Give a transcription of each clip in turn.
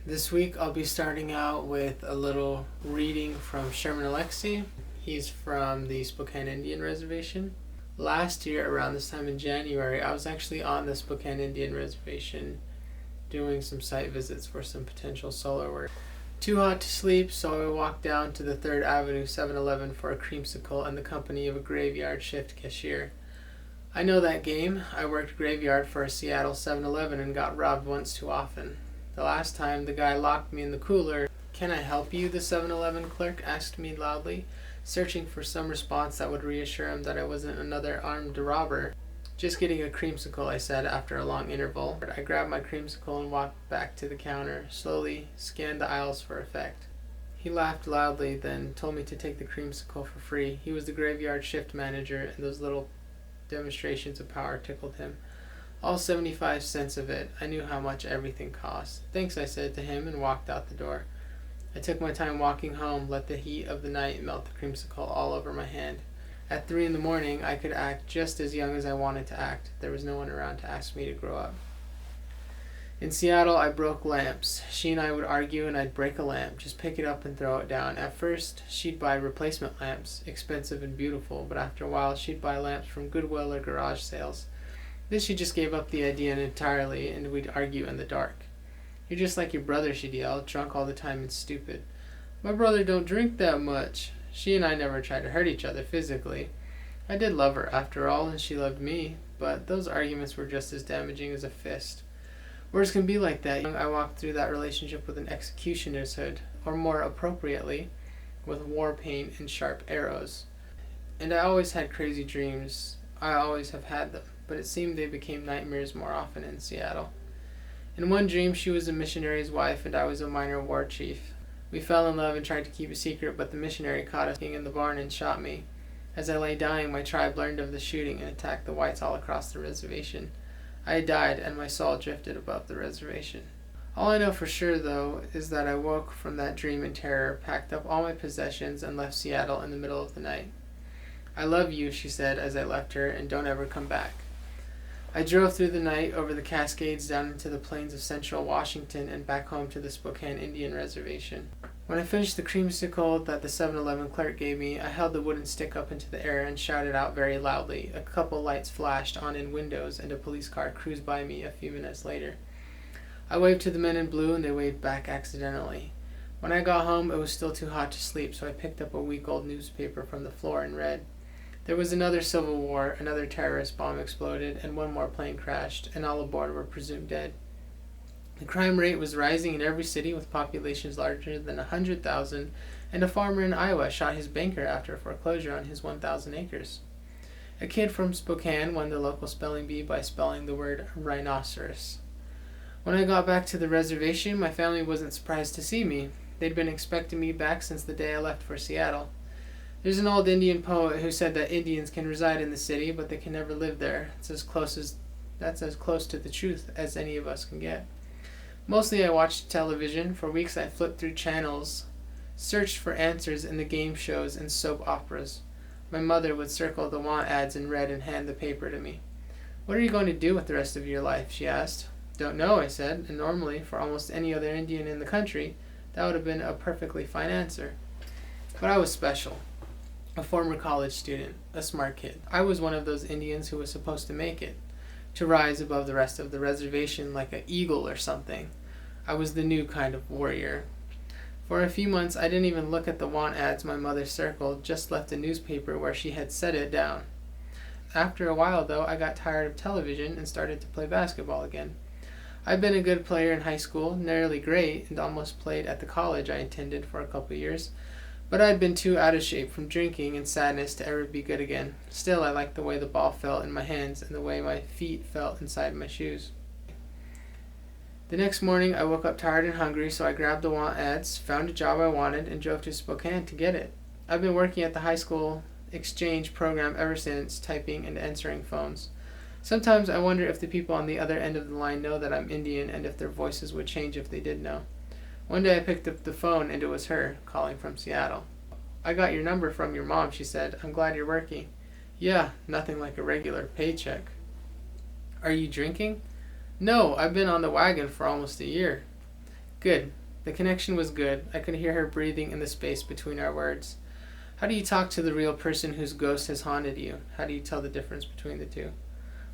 This week I'll be starting out with a little reading from Sherman Alexie. He's from the Spokane Indian Reservation. Last year, around this time in January, I was actually on the Spokane Indian Reservation doing some site visits for some potential solar work. Too hot to sleep, so I walked down to the 3rd Avenue 7-Eleven for a creamsicle in the company of a graveyard shift cashier. I know that game. I worked graveyard for a Seattle 7-Eleven and got robbed once too often. The last time, the guy locked me in the cooler. "Can I help you?" the 7-Eleven clerk asked me loudly, searching for some response that would reassure him that I wasn't another armed robber. "Just getting a creamsicle," I said after a long interval. I grabbed my creamsicle and walked back to the counter, slowly scanned the aisles for effect. He laughed loudly, then told me to take the creamsicle for free. He was the graveyard shift manager, and those little demonstrations of power tickled him. All 75 cents of it. I knew how much everything cost. "Thanks," I said to him and walked out the door. I took my time walking home, let the heat of the night melt the creamsicle all over my hand. At 3 in the morning, I could act just as young as I wanted to act. There was no one around to ask me to grow up. In Seattle, I broke lamps. She and I would argue and I'd break a lamp, just pick it up and throw it down. At first, she'd buy replacement lamps, expensive and beautiful, but after a while, she'd buy lamps from Goodwill or garage sales. Then she just gave up the idea entirely, and we'd argue in the dark. "You're just like your brother," she'd yell, "drunk all the time and stupid." "My brother don't drink that much." She and I never tried to hurt each other physically. I did love her, after all, and she loved me, but those arguments were just as damaging as a fist. Words can be like that. I walked through that relationship with an executioner's hood, or more appropriately, with war paint and sharp arrows. And I always had crazy dreams. I always have had them, but it seemed they became nightmares more often in Seattle. In one dream, she was a missionary's wife and I was a minor war chief. We fell in love and tried to keep a secret, but the missionary caught us in the barn and shot me. As I lay dying, my tribe learned of the shooting and attacked the whites all across the reservation. I had died, and my soul drifted above the reservation. All I know for sure, though, is that I woke from that dream in terror, packed up all my possessions, and left Seattle in the middle of the night. "I love you," she said as I left her, "and don't ever come back." I drove through the night over the Cascades down into the plains of central Washington and back home to the Spokane Indian Reservation. When I finished the creamsicle that the 7-Eleven clerk gave me, I held the wooden stick up into the air and shouted out very loudly. A couple lights flashed on in windows and a police car cruised by me a few minutes later. I waved to the men in blue and they waved back accidentally. When I got home, it was still too hot to sleep, so I picked up a week-old newspaper from the floor and read. There was another civil war, another terrorist bomb exploded, and one more plane crashed, and all aboard were presumed dead. The crime rate was rising in every city with populations larger than 100,000, and a farmer in Iowa shot his banker after foreclosure on his 1,000 acres. A kid from Spokane won the local spelling bee by spelling the word rhinoceros. When I got back to the reservation, my family wasn't surprised to see me. They'd been expecting me back since the day I left for Seattle. There's an old Indian poet who said that Indians can reside in the city, but they can never live there. That's as close to the truth as any of us can get. Mostly I watched television. For weeks I flipped through channels, searched for answers in the game shows and soap operas. My mother would circle the want ads in red and hand the paper to me. "What are you going to do with the rest of your life?" she asked. "Don't know," I said, and normally, for almost any other Indian in the country, that would have been a perfectly fine answer. But I was special. A former college student, a smart kid. I was one of those Indians who was supposed to make it, to rise above the rest of the reservation like an eagle or something. I was the new kind of warrior. For a few months, I didn't even look at the want ads my mother circled, just left the newspaper where she had set it down. After a while, though, I got tired of television and started to play basketball again. I'd been a good player in high school, nearly great, and almost played at the college I attended for a couple years. But I'd been too out of shape from drinking and sadness to ever be good again. Still, I liked the way the ball felt in my hands and the way my feet felt inside my shoes. The next morning, I woke up tired and hungry, so I grabbed the want ads, found a job I wanted, and drove to Spokane to get it. I've been working at the high school exchange program ever since, typing and answering phones. Sometimes I wonder if the people on the other end of the line know that I'm Indian and if their voices would change if they did know. One day I picked up the phone and it was her, calling from Seattle. "I got your number from your mom," she said. "I'm glad you're working." "Yeah, nothing like a regular paycheck." "Are you drinking?" "No, I've been on the wagon for almost a year." Good. The connection was good. I could hear her breathing in the space between our words. How do you talk to the real person whose ghost has haunted you? How do you tell the difference between the two?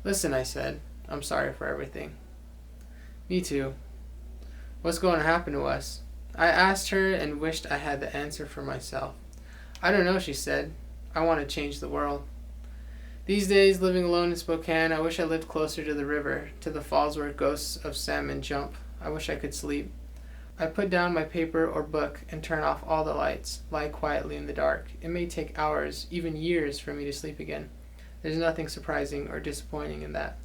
Listen, I said. I'm sorry for everything. Me too. What's going to happen to us? I asked her and wished I had the answer for myself. I don't know, she said. I want to change the world. These days, living alone in Spokane, I wish I lived closer to the river, to the falls where ghosts of salmon jump. I wish I could sleep. I put down my paper or book and turn off all the lights, lie quietly in the dark. It may take hours, even years, for me to sleep again. There's nothing surprising or disappointing in that.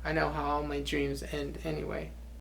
I know how all my dreams end anyway.